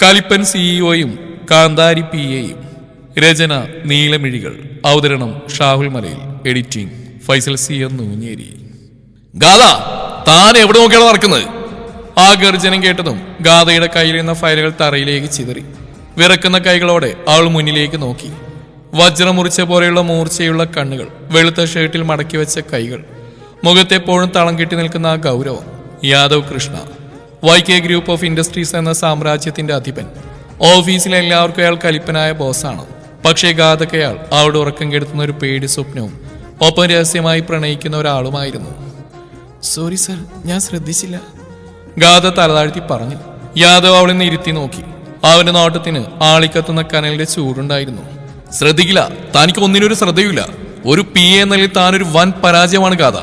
കലിപ്പൻ സിഇഒയും കാന്താരി PAയും. രചന നീലമിഴികൾ. അവതരണം Shahul Malayil. Editing Faisal CM Noonjeri. Gatha, താൻ എവിടെ നോക്കിയാണ് നടക്കുന്നത്? ആ ഗർജനം കേട്ടതും ഗാഥയുടെ കയ്യിലിരുന്ന ഫയലുകൾ തറയിലേക്ക് ചിതറി. വിറക്കുന്ന കൈകളോടെ അവൾ മുന്നിലേക്ക് നോക്കി. വജ്രം മുറിച്ച പോലെയുള്ള മൂർച്ചയുള്ള കണ്ണുകൾ, വെളുത്ത ഷർട്ടിൽ മടക്കി വെച്ച കൈകൾ, മുഖത്തെപ്പോഴും തളം കെട്ടി നിൽക്കുന്ന ആ ഗൗരവം. Yadav Krishna, YK group of industries എന്ന സാമ്രാജ്യത്തിന്റെ അധിപൻ. ഓഫീസിലെ എല്ലാവർക്കും അയാൾ കലിപ്പനായ ബോസാണ്. പക്ഷേ ഗാഥക്കയാൾ അവളുടെ ഉറക്കം കെടുത്തുന്ന ഒരു പേടി സ്വപ്നവും ഒപ്പം രഹസ്യമായി പ്രണയിക്കുന്ന ഒരാളുമായിരുന്നു. സോറി സർ, ഞാൻ ശ്രദ്ധിച്ചില്ല, ഗാഥ തലതാഴ്ത്തി പറഞ്ഞു. യാദവ് അവളെ ഇരുത്തി നോക്കി. അവന്റെ നോട്ടത്തിന് ആളിക്കത്തുന്ന കനലിന്റെ ചൂടുണ്ടായിരുന്നു. ശ്രദ്ധിക്കില്ല, തനിക്ക് ഒന്നിനൊരു ശ്രദ്ധയുമില്ല. ഒരു PA എന്നതിൽ താനൊരു വൻ പരാജയമാണ് ഗാഥ.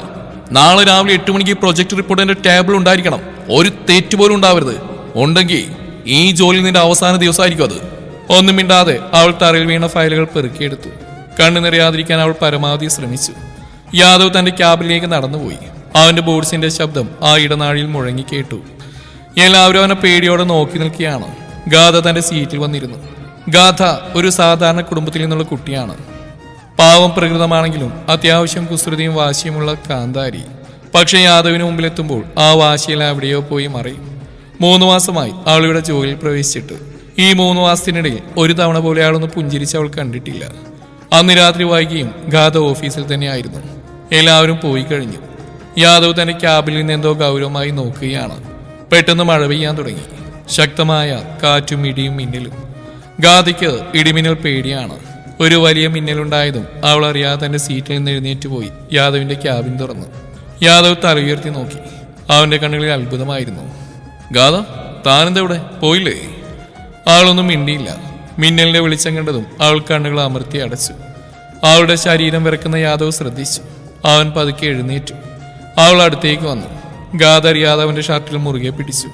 നാളെ രാവിലെ 8 മണിക്ക് പ്രൊജക്ട് റിപ്പോർട്ടിന്റെ ടേബിൾ ഉണ്ടായിരിക്കണം. ഒരു തെറ്റ് പോലും ഉണ്ടാവരുത്. ഉണ്ടെങ്കിൽ ഈ ജോലി നിന്റെ അവസാന ദിവസമായിരിക്കും അത്. ഒന്നും മിണ്ടാതെ അവൾ തറയിൽ വീണ ഫയലുകൾ പെറുക്കിയെടുത്തു. കണ്ണു നിറയാതിരിക്കാൻ അവൾ പരമാവധി ശ്രമിച്ചു. യാദവ് തന്റെ ക്യാബിലേക്ക് നടന്നുപോയി. അവന്റെ ബോർഡ്സിന്റെ ശബ്ദം ആ ഇടനാഴിയിൽ മുഴങ്ങി കേട്ടു. എല്ലാവരും അവനെ പേടിയോടെ നോക്കി നിൽക്കുകയാണ്. ഗാഥ തന്റെ സീറ്റിൽ വന്നിരുന്നു. ഗാഥ ഒരു സാധാരണ കുടുംബത്തിൽ നിന്നുള്ള കുട്ടിയാണ്. പാവം പ്രകൃതമാണെങ്കിലും അത്യാവശ്യം കുസൃതിയും വാശിയുമുള്ള കാന്താരി. പക്ഷെ യാദവിന് മുമ്പിലെത്തുമ്പോൾ ആ വാശിയെല്ലാം എവിടെയോ പോയി മറയും. 3 മാസമായി അവളിവിടെ ജോലിയിൽ പ്രവേശിച്ചിട്ട് ഈ 3 മാസത്തിനിടയിൽ ഒരു തവണ പോലെ ആളൊന്ന് പുഞ്ചിരിച്ച് അവൾ കണ്ടിട്ടില്ല. അന്ന് രാത്രി വൈകിയും ഗാഥ ഓഫീസിൽ തന്നെയായിരുന്നു. എല്ലാവരും പോയി കഴിഞ്ഞു. യാദവ് തന്റെ ക്യാബിൽ നിന്ന് എന്തോ ഗൗരവമായി നോക്കുകയാണ്. പെട്ടെന്ന് മഴ പെയ്യാൻ തുടങ്ങി. ശക്തമായ കാറ്റും ഇടിയും മിന്നലും. ഗാഥയ്ക്ക് ഇടിമിന്നൽ പേടിയാണ്. ഒരു വലിയ മിന്നലുണ്ടായതും അവൾ അറിയാതെ തന്റെ സീറ്റിൽ നിന്ന് എഴുന്നേറ്റ് പോയി യാദവിന്റെ ക്യാബിൻ തുറന്നു. യാദവ് തല ഉയർത്തി നോക്കി. അവന്റെ കണ്ണുകളിൽ അത്ഭുതമായിരുന്നു. ഗാഥ, താനെന്തെവിടെ പോയില്ലേ? അവളൊന്നും മിണ്ടിയില്ല. മിന്നലിന്റെ വെളിച്ചം കണ്ടതും അവൾ കണ്ണുകൾ അമർത്തി അടച്ചു. അവളുടെ ശരീരം വിറക്കുന്ന യാദവ് ശ്രദ്ധിച്ചു. അവൻ പതുക്കെ എഴുന്നേറ്റു. അവൾ അടുത്തേക്ക് വന്നു. ഗാഥ അറിയാതെ അവന്റെ ഷർട്ടിൽ മുറുകെ പിടിച്ചു.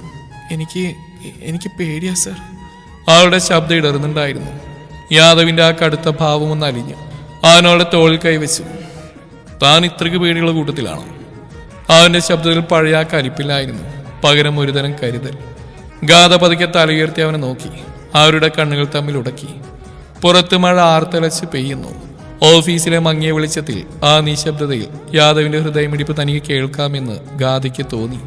എനിക്ക് പേടിയാ സർ. അവളുടെ ശബ്ദം ഇടറുന്നുണ്ടായിരുന്നു. യാദവിന്റെ ആ കടുത്ത ഭാവമൊന്ന് അലിഞ്ഞു. അവനവളുടെ തോളിൽ കൈവച്ചു. താൻ ഇത്രയ്ക്ക് പേടിയുള്ള കൂട്ടത്തിലാണോ? അവന്റെ ശബ്ദത്തിൽ പഴയ ആ കലിപ്പില്ലായിരുന്നു, പകരം ഒരുതരം കരുതൽ. ഗാഥ പതുക്കെ തലയുയർത്തി അവനെ നോക്കി. അവരുടെ കണ്ണുകൾ തമ്മിൽ ഉടക്കി. പുറത്ത് മഴ ആർത്തലച്ച് പെയ്യുന്നു. ഓഫീസിലെ മങ്ങിയ വെളിച്ചത്തിൽ ആ നിശബ്ദതയിൽ യാദവിന്റെ ഹൃദയമിടിപ്പ് തനിക്ക് കേൾക്കാമെന്ന് ഗാഥയ്ക്ക് തോന്നി.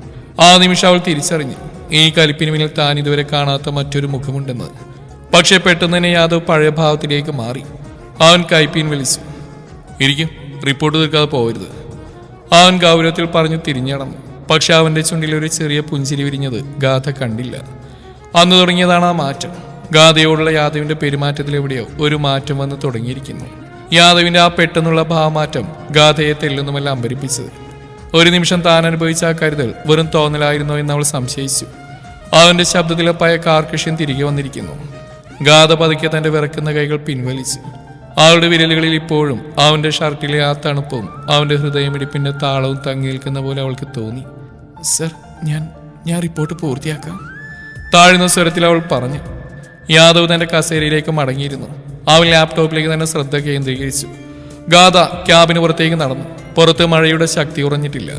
ആ നിമിഷം അവൾ തിരിച്ചറിഞ്ഞു, ഈ കലിപ്പിന് മുന്നിൽ താൻ ഇതുവരെ കാണാത്ത മറ്റൊരു മുഖമുണ്ടെന്ന്. പക്ഷെ പെട്ടെന്ന് തന്നെ യാദവ് പഴയ ഭാവത്തിലേക്ക് മാറി. അവൻ കൈപ്പീൻ വിളിച്ചു. ഇരിക്കും, റിപ്പോർട്ട് തീർക്കാതെ പോകരുത്. അവൻ ഗൗരവത്തിൽ പറഞ്ഞു തിരിഞ്ഞടന്നു. പക്ഷെ അവന്റെ ചുണ്ടിൽ ഒരു ചെറിയ പുഞ്ചിരി വിരിഞ്ഞത് ഗാഥ കണ്ടില്ല. അന്ന് തുടങ്ങിയതാണ് ആ മാറ്റം. ഗാഥയോടുള്ള യാദവിന്റെ പെരുമാറ്റത്തിൽ എവിടെയോ ഒരു മാറ്റം വന്ന് തുടങ്ങിയിരിക്കുന്നു. യാദവിന്റെ ആ പെട്ടെന്നുള്ള ഭാവമാറ്റം ഗാഥയെ തെല്ലൊന്നുമല്ല അമ്പരിപ്പിച്ചത്. ഒരു നിമിഷം താൻ അനുഭവിച്ച ആ കരുതൽ വെറും തോന്നലായിരുന്നോ എന്ന് അവൾ സംശയിച്ചു. അവന്റെ ശബ്ദത്തിലെ പഴയ കാർക്കശ്യം തിരികെ വന്നിരിക്കുന്നു. ഗാഥ പതുക്കെ തന്റെ വിറക്കുന്ന കൈകൾ പിൻവലിച്ചു. അവളുടെ വിരലുകളിൽ ഇപ്പോഴും അവന്റെ ഷർട്ടിലെ ആ തണുപ്പും അവന്റെ ഹൃദയമിടിപ്പിന്റെ താളവും തങ്ങി നിൽക്കുന്ന പോലെ അവൾക്ക് തോന്നി. സർ, ഞാൻ റിപ്പോർട്ട് പൂർത്തിയാക്കാം, താഴ്ന്ന സ്വരത്തിൽ അവൾ പറഞ്ഞു. യാദവ് തന്റെ കസേരയിലേക്ക് മടങ്ങിയിരുന്നു. അവൻ ലാപ്ടോപ്പിലേക്ക് തന്നെ ശ്രദ്ധ കേന്ദ്രീകരിച്ചു. ഗാഥ ക്യാബിന് പുറത്തേക്ക് നടന്നു. പുറത്ത് മഴയുടെ ശക്തി കുറഞ്ഞിട്ടില്ല.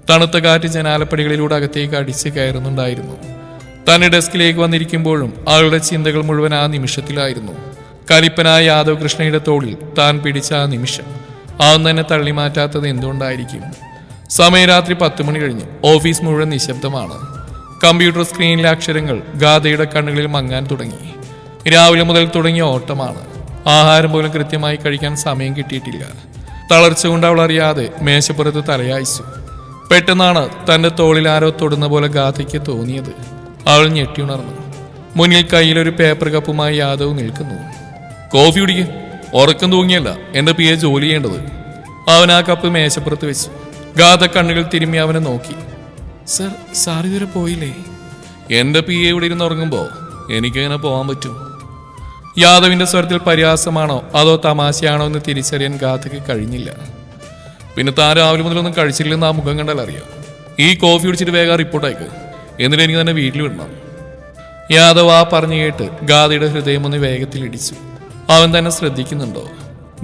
തണുത്ത കാറ്റ് ജനാലപ്പടികളിലൂടെ അകത്തേക്ക് അടിച്ച് കയറുന്നുണ്ടായിരുന്നു. തന്റെ ഡെസ്കിലേക്ക് വന്നിരിക്കുമ്പോഴും അവളുടെ ചിന്തകൾ മുഴുവൻ ആ നിമിഷത്തിലായിരുന്നു. കലിപ്പനായ യാദവ് കൃഷ്ണയുടെ തോളിൽ താൻ പിടിച്ച ആ നിമിഷം. അവൻ തന്നെ തള്ളി മാറ്റാത്തത് എന്തുകൊണ്ടായിരിക്കും? സമയം രാത്രി 10 മണി കഴിഞ്ഞു. ഓഫീസ് മുഴുവൻ നിശബ്ദമാണ്. കമ്പ്യൂട്ടർ സ്ക്രീനിലെ അക്ഷരങ്ങൾ ഗാഥയുടെ കണ്ണുകളിൽ മങ്ങാൻ തുടങ്ങി. രാവിലെ മുതൽ തുടങ്ങിയ ഓട്ടമാണ്. ആഹാരം പോലും കൃത്യമായി കഴിക്കാൻ സമയം കിട്ടിയിട്ടില്ല. തളർച്ച കൊണ്ട് അവൾ അറിയാതെ മേശപ്പുറത്ത് തലയായിച്ചു. പെട്ടെന്നാണ് തന്റെ തോളിൽ ആരോ തൊടുന്ന പോലെ ഗാഥയ്ക്ക് തോന്നിയത്. അവൾ ഞെട്ടിയുണർന്നു. മുന്നിൽ കയ്യിലൊരു പേപ്പർ കപ്പുമായി യാദവ് നിൽക്കുന്നു. കോഫി കുടിക്കുക, ഉറക്കം തൂങ്ങിയല്ല എന്റെ PA ജോലി ചെയ്യേണ്ടത്. അവൻ ആ കപ്പ് മേശപ്പുറത്ത് വെച്ചു. ഗാഥ കണ്ണുകൾ തിരുമ്മി അവനെ നോക്കി. സാർ ഇതുവരെ പോയില്ലേ? എന്റെ PA ഇവിടെ ഇരുന്ന് ഉറങ്ങുമ്പോ എനിക്കെങ്ങനെ പോകാൻ പറ്റും? യാദവിന്റെ സ്വരത്തിൽ പരിഹാസമാണോ അതോ തമാശയാണോ എന്ന് തിരിച്ചറിയാൻ ഗാഥയ്ക്ക് കഴിഞ്ഞില്ല. പിന്നെ താൻ രാവിലെ മുതലൊന്നും കഴിച്ചില്ലെന്ന് ആ മുഖം കണ്ടാൽ അറിയാം. ഈ കോഫി കുടിച്ചിട്ട് വേഗം റിപ്പോർട്ട് അയക്ക്, എന്നിട്ട് എനിക്ക് തന്നെ വീട്ടിൽ വിടണം. യാദവ് ആ പറഞ്ഞു കേട്ട് ഗാഥയുടെ ഹൃദയം ഒന്ന് വേഗത്തിൽ ഇടിച്ചു. അവൻ തന്നെ ശ്രദ്ധിക്കുന്നുണ്ടോ?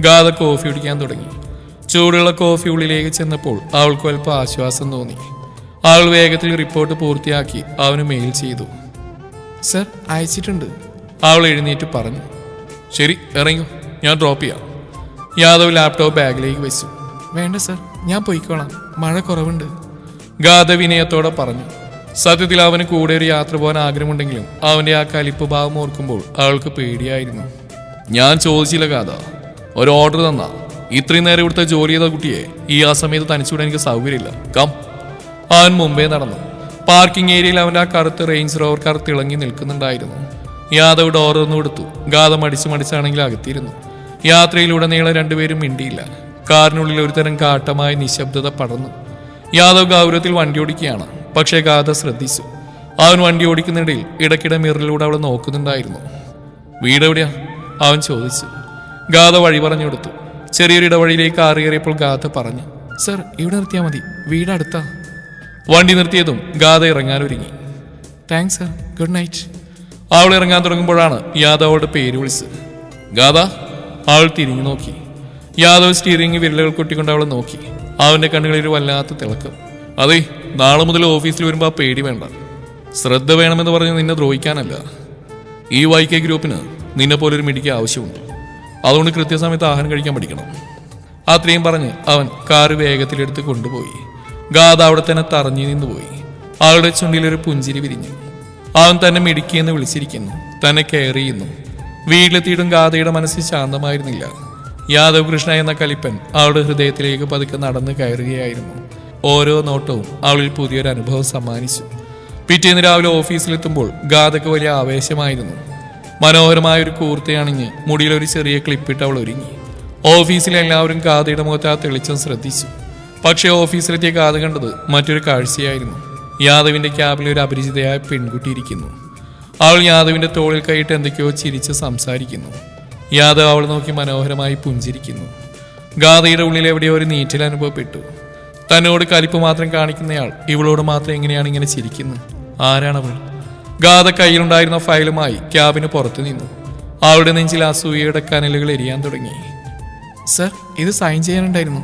ഗാഥ കോഫി കുടിക്കാൻ തുടങ്ങി. ചൂടുള്ള കോഫി ഉള്ളിലേക്ക് ചെന്നപ്പോൾ അവൾക്ക് അല്പം ആശ്വാസം തോന്നി. അവൾ വേഗത്തിൽ റിപ്പോർട്ട് പൂർത്തിയാക്കി അവന് മെയിൽ ചെയ്തു. സർ അയച്ചിട്ടുണ്ട്, അവൾ എഴുന്നേറ്റ് പറഞ്ഞു. ശരി, ഇറങ്ങൂ, ഞാൻ ഡ്രോപ്പ് ചെയ്യാം. യാദവ് ലാപ്ടോപ്പ് ബാഗിലേക്ക് വെച്ചു. വേണ്ട സർ, ഞാൻ പോയിക്കോളാം, മഴ കുറവുണ്ട്, ഗാഥ വിനയത്തോടെ പറഞ്ഞു. സത്യത്തിൽ അവന് കൂടെ ഒരു യാത്ര പോകാൻ ആഗ്രഹമുണ്ടെങ്കിലും അവന്റെ ആ കലിപ്പ് ഭാവം ഓർക്കുമ്പോൾ അവൾക്ക് പേടിയായിരുന്നു. ഞാൻ ചോദിച്ചില്ല ഗാഥ, ഒരു ഓർഡർ തന്നാ. ഇത്രയും നേരം ഇവിടുത്തെ ജോലി ചെയ്ത കുട്ടിയെ ഈ ആ സമയത്ത് തനിച്ചുകൂടെ എനിക്ക് സൗകര്യമില്ല. കം. അവൻ മുമ്പേ നടന്നു. പാർക്കിംഗ് ഏരിയയിൽ അവൻ്റെ ആ കറുത്ത് റേഞ്ച് റോവർ കാർ തിളങ്ങി നിൽക്കുന്നുണ്ടായിരുന്നു. യാദവ് ഡോറൊന്നും എടുത്തു. ഗാഥ മടിച്ചാണെങ്കിൽ അകത്തിയിരുന്നു. യാത്രയിലുടനീളം രണ്ടുപേരും മിണ്ടിയില്ല. കാറിനുള്ളിൽ ഒരുതരം കാട്ടമായ നിശബ്ദത പടർന്നു. യാദവ് ഗൗരവത്തിൽ വണ്ടി ഓടിക്കുകയാണ്. പക്ഷേ ഗാഥ ശ്രദ്ധിച്ചു. അവൻ വണ്ടി ഓടിക്കുന്നിടയിൽ ഇടയ്ക്കിടെ മിററിലൂടെ അവളെ നോക്കുന്നുണ്ടായിരുന്നു. വീടെവിടെയാ? അവൻ ചോദിച്ചു. ഗാഥ വഴി പറഞ്ഞു കൊടുത്തു. ചെറിയൊരു ഇടവഴിയിലേക്ക് കാർ കയറിയപ്പോൾ ഗാഥ പറഞ്ഞു, സർ ഇവിടെ നിർത്തിയാൽ മതി, വീട് അടുത്താ. വണ്ടി നിർത്തിയതും ഗാഥ ഇറങ്ങാനൊരുങ്ങി. Thanks sir, good night. അവൾ ഇറങ്ങാൻ തുടങ്ങുമ്പോഴാണ് യാദവ് അവളുടെ പേര് വിളിച്ചത്. ഗാഥ. അവൾ തിരിഞ്ഞു നോക്കി. യാദവ് സ്റ്റീറിംഗ് വിരലുകൾ കൊട്ടിക്കൊണ്ട് അവളെ നോക്കി. അവന്റെ കണ്ണുകളിൽ ഒരു വല്ലാത്ത തിളക്കം. അതെ, നാളെ മുതൽ ഓഫീസിൽ വരുമ്പോൾ ആ പേടി വേണ്ട. ശ്രദ്ധ വേണമെന്ന് പറഞ്ഞ് നിന്നെ ദ്രോഹിക്കാനല്ല. ഈ YK ഗ്രൂപ്പിന് നിന്നെ പോലൊരു മിടിക്ക് ആവശ്യമുണ്ട്. അതുകൊണ്ട് കൃത്യസമയത്ത് ആഹാരം കഴിക്കാൻ പഠിക്കണം. അത്രയും പറഞ്ഞ് അവൻ കാറ് വേഗത്തിലെടുത്ത് കൊണ്ടുപോയി. ഗാഥ അവിടെ തന്നെ തറഞ്ഞു നിന്നുപോയി. അവളുടെ ചുണ്ടിലൊരു പുഞ്ചിരി വിരിഞ്ഞു. അവൻ തന്നെ മിടുക്കിയെന്ന് വിളിച്ചിരിക്കുന്നു, തന്നെ കെയർ ചെയ്യുന്നു. വീട്ടിലെത്തിയിട്ടും ഗാഥയുടെ മനസ്സ് ശാന്തമായിരുന്നില്ല. യാദവ് കൃഷ്ണ എന്ന കലിപ്പൻ അവളുടെ ഹൃദയത്തിലേക്ക് പതുക്കെ നടന്ന് കയറുകയായിരുന്നു. ഓരോ നോട്ടവും അവളിൽ പുതിയൊരു അനുഭവം സമ്മാനിച്ചു. പിറ്റേന്ന് രാവിലെ ഓഫീസിലെത്തുമ്പോൾ ഗാഥയ്ക്ക് വലിയ ആവേശമായിരുന്നു. മനോഹരമായ ഒരു കൂർത്തയണിഞ്ഞ് മുടിയിലൊരു ചെറിയ ക്ലിപ്പിട്ട് അവൾ ഒരുങ്ങി. ഓഫീസിലെ എല്ലാവരും ഗാഥയുടെ മുഖത്ത് ആ തെളിച്ചം ശ്രദ്ധിച്ചു. പക്ഷേ ഓഫീസിലെത്തിയ ഗാഥ കണ്ടത് മറ്റൊരു കാഴ്ചയായിരുന്നു. യാദവിന്റെ ക്യാബിൽ ഒരു അപരിചിതയായ പെൺകുട്ടി ഇരിക്കുന്നു. അവൾ യാദവിന്റെ തോളിൽ കൈയിട്ട് എന്തൊക്കെയോ ചിരിച്ച് സംസാരിക്കുന്നു. യാദവ് അവൾ നോക്കി മനോഹരമായി പുഞ്ചിരിക്കുന്നു. ഗാഥയുടെ ഉള്ളിൽ എവിടെയോ ഒരു നീറ്റൽ അനുഭവപ്പെട്ടു. തന്നോട് കലിപ്പ് മാത്രം കാണിക്കുന്നയാൾ ഇവളോട് മാത്രം എങ്ങനെയാണ് ഇങ്ങനെ ചിരിക്കുന്നത്? ആരാണവൾ? ഗാഥ കയ്യിലുണ്ടായിരുന്ന ഫയലുമായി ക്യാബിന് പുറത്തു നിന്നു. അവളുടെ നെഞ്ചിൽ അസൂയയുടെ കനലുകൾ എരിയാൻ തുടങ്ങി. സർ, ഇത് സൈൻ ചെയ്യാനുണ്ടായിരുന്നു,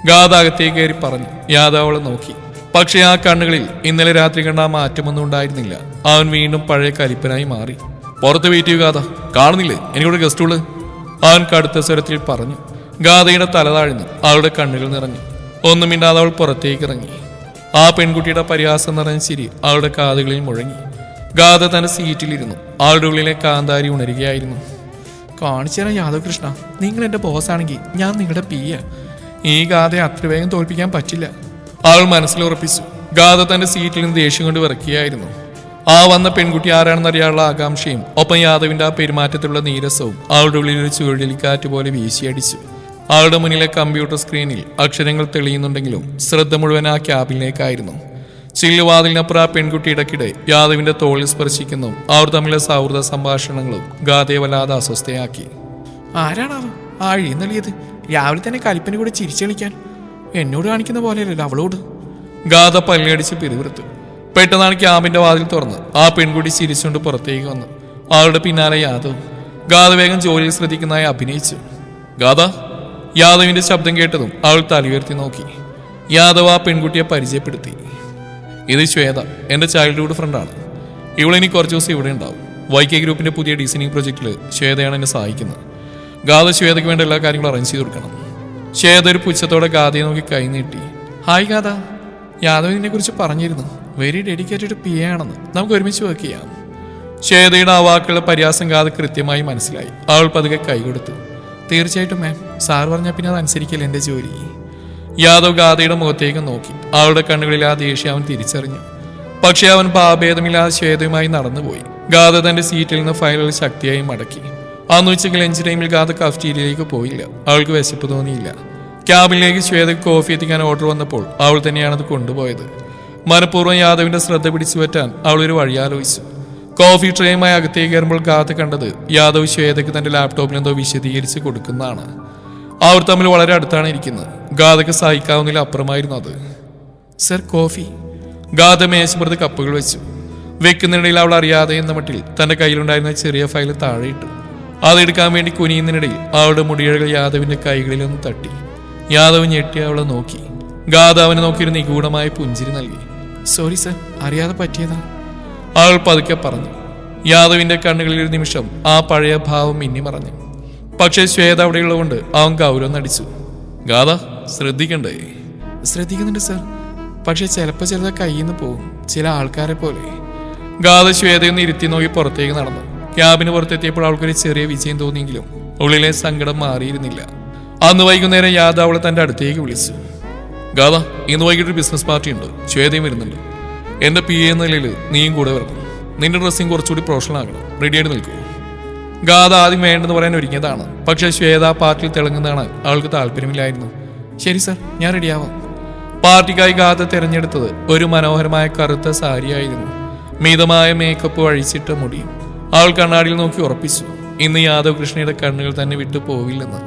ഗാഥ അകത്തേക്ക് കയറി പറഞ്ഞു. യാദവ് അവളെ നോക്കി. പക്ഷേ ആ കണ്ണുകളിൽ ഇന്നലെ രാത്രി കണ്ട ആ മാറ്റമൊന്നും ഉണ്ടായിരുന്നില്ല. അവൻ വീണ്ടും പഴയ കലിപ്പനായി മാറി. പുറത്ത് വെയിറ്റ് ചെയ്യുക ഗാഥ, കാണുന്നില്ലേ എനിക്കിവിടെ ഗസ്റ്റുള്ളു? അവൻ കടുത്ത സ്വരത്തിൽ പറഞ്ഞു. ഗാഥയുടെ തല താഴ്ന്നു. അവളുടെ കണ്ണുകൾ നിറഞ്ഞു. ഒന്നും മിണ്ടാതെ അവൾ പുറത്തേക്ക് ഇറങ്ങി. ആ പെൺകുട്ടിയുടെ പരിഹാസം നിറഞ്ഞ ചിരി അവളുടെ കാതുകളിൽ മുഴങ്ങി. ഗാഥ തന്റെ സീറ്റിലിരുന്നു. ആളുടെ ഉള്ളിലെ കാന്താരി ഉണരുകയായിരുന്നു. കാണിച്ചു തരാം യാദവ് കൃഷ്ണ, നിങ്ങൾ എന്റെ ബോസ് ആണെങ്കിൽ ഞാൻ നിങ്ങളുടെ പിയ. ഈ ഗാഥയെ അത്ര വേഗം തോൽപ്പിക്കാൻ പറ്റില്ല, അവൾ മനസ്സിലുറപ്പിച്ചു. ഗാഥ തന്റെ സീറ്റിൽ നിന്ന് ദേഷ്യം കൊണ്ട് വിറക്കുകയായിരുന്നു. ആ വന്ന പെൺകുട്ടി ആരാണെന്നറിയാനുള്ള ആകാംക്ഷയും ഒപ്പം യാദവിന്റെ ആ പെരുമാറ്റത്തിലുള്ള നീരസവും അവളുടെ ഉള്ളിൽ ഒരു ചുഴലിക്കാറ്റ് പോലെ വീശിയടിച്ചു. അവളുടെ മുന്നിലെ കമ്പ്യൂട്ടർ സ്ക്രീനിൽ അക്ഷരങ്ങൾ തെളിയുന്നുണ്ടെങ്കിലും ശ്രദ്ധ മുഴുവൻ ആ ക്യാബിനിലേക്കായിരുന്നു. ചില്ലുവാതിലിനപ്പുറം ആ പെൺകുട്ടി ഇടയ്ക്കിടെ യാദവിന്റെ തോളിൽ സ്പർശിക്കുന്നു. അവർ തമ്മിലെ സൗഹൃദ സംഭാഷണങ്ങളും ഗാഥയെ വല്ലാതെ അസ്വസ്ഥയാക്കി. ആരാണാവോ ആ എഴുന്നള്ളിയത്? രാവിലെ തന്നെ കലിപ്പിനെ കൂടെ ചിരിച്ചളിക്കാൻ. എന്നോട് കാണിക്കുന്ന പോലെയല്ലല്ലോ അവളോട്. ഗാഥ പല്ലടിച്ച് പിറുവിറുത്തു. പെട്ടെന്നാണ് ക്യാബിന്റെ വാതിൽ തുറന്ന് ആ പെൺകുട്ടി ചിരിച്ചുകൊണ്ട് പുറത്തേക്ക് വന്നു. അവളുടെ പിന്നാലെ യാദവ്. ഗാഥ വേഗം ജോലിയിൽ ശ്രദ്ധിക്കുന്നതായി അഭിനയിച്ചു. ഗാഥ. യാദവിന്റെ ശബ്ദം കേട്ടതും അവൾ തലയുയർത്തി നോക്കി. യാദവ് ആ പെൺകുട്ടിയെ പരിചയപ്പെടുത്തി. ഇത് ശ്വേത, എൻ്റെ ചൈൽഡ്ഹുഡ് ഫ്രണ്ടാണ്. ഇവളിനി കുറച്ച് ദിവസം ഇവിടെ ഉണ്ടാവും. YK ഗ്രൂപ്പിന്റെ പുതിയ ഡിസൈനിങ് പ്രൊജക്റ്റിൽ ശ്വേതയാണ് എന്നെ സഹായിക്കുന്നത്. ഗാഥ ശ്വേതയ്ക്ക് വേണ്ട എല്ലാ കാര്യങ്ങളും അറേഞ്ച് ചെയ്ത് കൊടുക്കണം. ശ്വേത ഒരു പുച്ഛത്തോടെ ഗാഥയെ നോക്കി കൈ നീട്ടി. ഹായ് ഗാഥ, യാദവിനെ കുറിച്ച് പറഞ്ഞിരുന്നു. വെരി ഡെഡിക്കേറ്റഡ് PA ആണെന്ന്. നമുക്ക് ഒരുമിച്ച് വർക്ക് ചെയ്യാം. ശ്വേതയുടെ ആ വാക്കുകളുടെ പരിഹാസം ഗാഥ കൃത്യമായി മനസ്സിലായി. അവൾ പതുക്കെ കൈ കൊടുത്തു. തീർച്ചയായിട്ടും മാം, സാർ പറഞ്ഞാൽ പിന്നെ അത് അനുസരിക്കല്ലേ എൻ്റെ ജോലി. യാദവ് ഗാഥയുടെ മുഖത്തേക്ക് നോക്കി. അവളുടെ കണ്ണുകളിൽ ആ ദേഷ്യം അവൻ തിരിച്ചറിഞ്ഞു. പക്ഷെ അവൻ ഭാവഭേദമില്ലാതെ ശ്വേതയുമായി നടന്നുപോയി. ഗാഥ തന്റെ സീറ്റിൽ നിന്ന് ഫയലുകൾ ശക്തിയായി മടക്കി. അന്ന് ഉച്ചയ്ക്ക് ലഞ്ച് ടൈമിൽ ഗാഥ കഫ്റ്റീരിയയിലേക്ക് പോയില്ല. അവൾക്ക് വിശപ്പ് തോന്നിയില്ല. ക്യാബിനിലേക്ക് ശ്വേതയ്ക്ക് കോഫി എത്തിക്കാൻ ഓർഡർ വന്നപ്പോൾ അവൾ തന്നെയാണത് കൊണ്ടുപോയത്. മനഃപൂർവ്വം യാദവിന്റെ ശ്രദ്ധ പിടിച്ചു പറ്റാൻ അവൾ ഒരു വഴി ആലോചിച്ചു. കോഫി ട്രേയുമായി അകത്തേക്ക് കയറുമ്പോൾ ഗാഥ കണ്ടത് യാദവ് ശ്വേതയ്ക്ക് തന്റെ ലാപ്ടോപ്പിൽ എന്തോ വിശദീകരിച്ച് കൊടുക്കുന്നതാണ്. അവർ തമ്മിൽ വളരെ അടുത്താണ് ഇരിക്കുന്നത്. ഗാഥയ്ക്ക് സഹിക്കാവുന്നതിൽ അപ്പുറമായിരുന്നു അത്. Sir, coffee. ഗാഥ മേശപ്പുറത്ത് കപ്പുകൾ വെച്ചു. വെക്കുന്നിടയിൽ അവൾ അറിയാതെ എന്ന മട്ടിൽ തന്റെ കയ്യിലുണ്ടായിരുന്ന ചെറിയ ഫയൽ താഴെയിട്ടു. അതെടുക്കാൻ വേണ്ടി കുനിയുന്നതിനിടയിൽ അവളുടെ മുടിയഴകൾ യാദവിന്റെ കൈകളിലൊന്ന് തട്ടി. യാദവ് ഞെട്ടി അവളെ നോക്കി. ഗാഥ അവനെ നോക്കിയൊരു നിഗൂഢമായ പുഞ്ചിരി നൽകി. സോറി സർ, അറിയാതെ പറ്റിയതാ, അവൾ പതുക്കെ പറഞ്ഞു. യാദവിന്റെ കണ്ണുകളിൽ ഒരു നിമിഷം ആ പഴയ ഭാവം മിന്നിമറഞ്ഞു. പക്ഷേ ശ്വേത അവിടെയുള്ളതുകൊണ്ട് അവൻ ഗൗരവം നടിച്ചു. ഗാഥ, ശ്രദ്ധിക്കണ്ടേ? ശ്രദ്ധിക്കുന്നുണ്ട് സർ, പക്ഷെ ചിലപ്പോൾ ചിലത് കയ്യിൽ നിന്ന് പോകും, ചില ആൾക്കാരെ പോലെ. ഗാഥ ശ്വേതയൊന്ന് ഇരുത്തി നോക്കി പുറത്തേക്ക് നടന്നു. ക്യാബിന് പുറത്തെത്തിയപ്പോൾ അവൾക്കൊരു ചെറിയ വിജയം തോന്നിയെങ്കിലും ഉള്ളിലെ സങ്കടം മാറിയിരുന്നില്ല. അന്ന് വൈകുന്നേരം യാദവ് അവളെ തന്റെ അടുത്തേക്ക് വിളിച്ചു. ഗാഥ, ഇന്ന് വൈകിട്ടൊരു ബിസിനസ് പാർട്ടി ഉണ്ട്, ശ്വേതയും വരുന്നുണ്ട്. എന്റെ PA എന്ന നിലയിൽ നീയും കൂടെ വരണം. നിന്റെ ഡ്രസ്സിങ് കുറച്ചുകൂടി പ്രൊഫഷണൽ ആകണം. റെഡിയായിട്ട് നിൽക്കൂ. ഗാഥ ആദ്യം വേണ്ടെന്ന് പറയാൻ ഒരുങ്ങിയതാണ്. പക്ഷേ ശ്വേത പാർട്ടിയിൽ തിളങ്ങുന്നതാണ് അവൾക്ക് താല്പര്യമില്ലായിരുന്നു. ശരി സർ, ഞാൻ റെഡിയാവാം. പാർട്ടിക്കായി ഗാഥ തിരഞ്ഞെടുത്തത് ഒരു മനോഹരമായ കറുത്ത സാരിയായിരുന്നു. മിതമായ മേക്കപ്പ് അഴിച്ചിട്ട മുടിയും. അവൾ കണ്ണാടിയിൽ നോക്കി ഉറപ്പിച്ചു, ഇന്ന് യാദവ് കൃഷ്ണയുടെ കണ്ണുകൾ തന്നെ വിട്ടു പോവില്ലെന്ന്.